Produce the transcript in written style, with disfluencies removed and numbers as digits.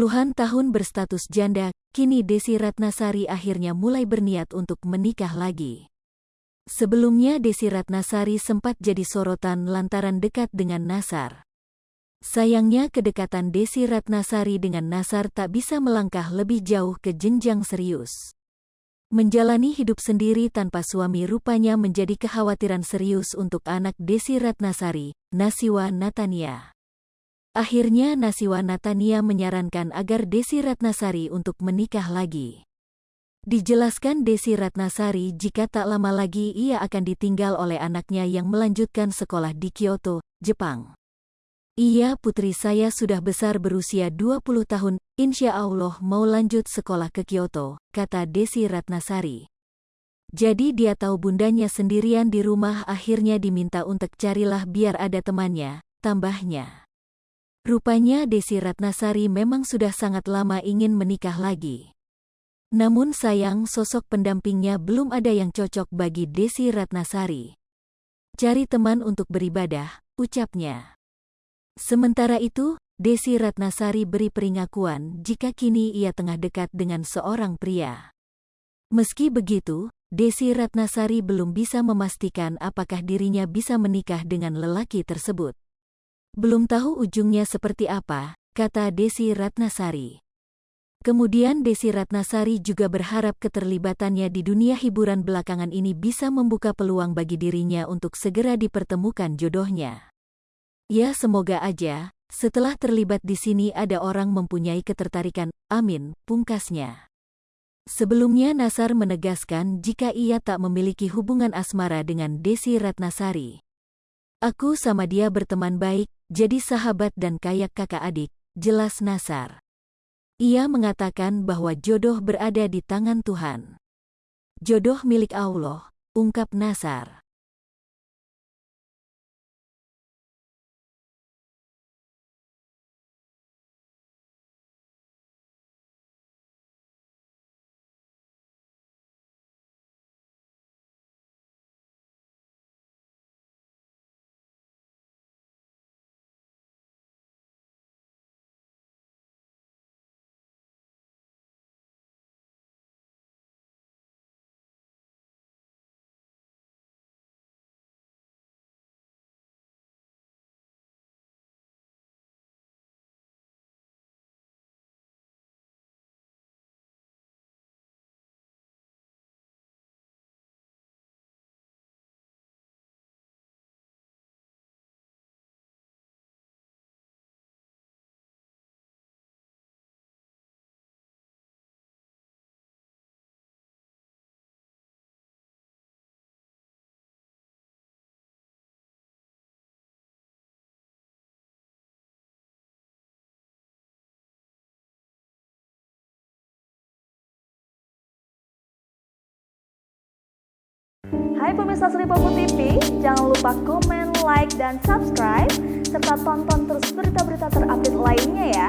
Puluhan tahun berstatus janda, kini Desy Ratnasari akhirnya mulai berniat untuk menikah lagi. Sebelumnya Desy Ratnasari sempat jadi sorotan lantaran dekat dengan Nassar. Sayangnya kedekatan Desy Ratnasari dengan Nassar tak bisa melangkah lebih jauh ke jenjang serius. Menjalani hidup sendiri tanpa suami rupanya menjadi kekhawatiran serius untuk anak Desy Ratnasari, Nasiwa Natania. Akhirnya Nasiwa Natania menyarankan agar Desy Ratnasari untuk menikah lagi. Dijelaskan Desy Ratnasari jika tak lama lagi ia akan ditinggal oleh anaknya yang melanjutkan sekolah di Kyoto, Jepang. "Iya, putri saya sudah besar berusia 20 tahun, insya Allah mau lanjut sekolah ke Kyoto," kata Desy Ratnasari. Jadi dia tahu bundanya sendirian di rumah, akhirnya diminta untuk carilah biar ada temannya, tambahnya. Rupanya Desy Ratnasari memang sudah sangat lama ingin menikah lagi. Namun sayang sosok pendampingnya belum ada yang cocok bagi Desy Ratnasari. "Cari teman untuk beribadah," ucapnya. Sementara itu, Desy Ratnasari beri pengakuan jika kini ia tengah dekat dengan seorang pria. Meski begitu, Desy Ratnasari belum bisa memastikan apakah dirinya bisa menikah dengan lelaki tersebut. "Belum tahu ujungnya seperti apa," kata Desy Ratnasari. Kemudian Desy Ratnasari juga berharap keterlibatannya di dunia hiburan belakangan ini bisa membuka peluang bagi dirinya untuk segera dipertemukan jodohnya. "Ya semoga aja, setelah terlibat di sini ada orang mempunyai ketertarikan, amin," pungkasnya. Sebelumnya Nassar menegaskan jika ia tak memiliki hubungan asmara dengan Desy Ratnasari. "Aku sama dia berteman baik, jadi sahabat dan kayak kakak adik," jelas Nassar. Ia mengatakan bahwa jodoh berada di tangan Tuhan. "Jodoh milik Allah," ungkap Nassar. Hai pemirsa Sri Popo TV, jangan lupa komen, like, dan subscribe, serta tonton terus berita-berita terupdate lainnya ya.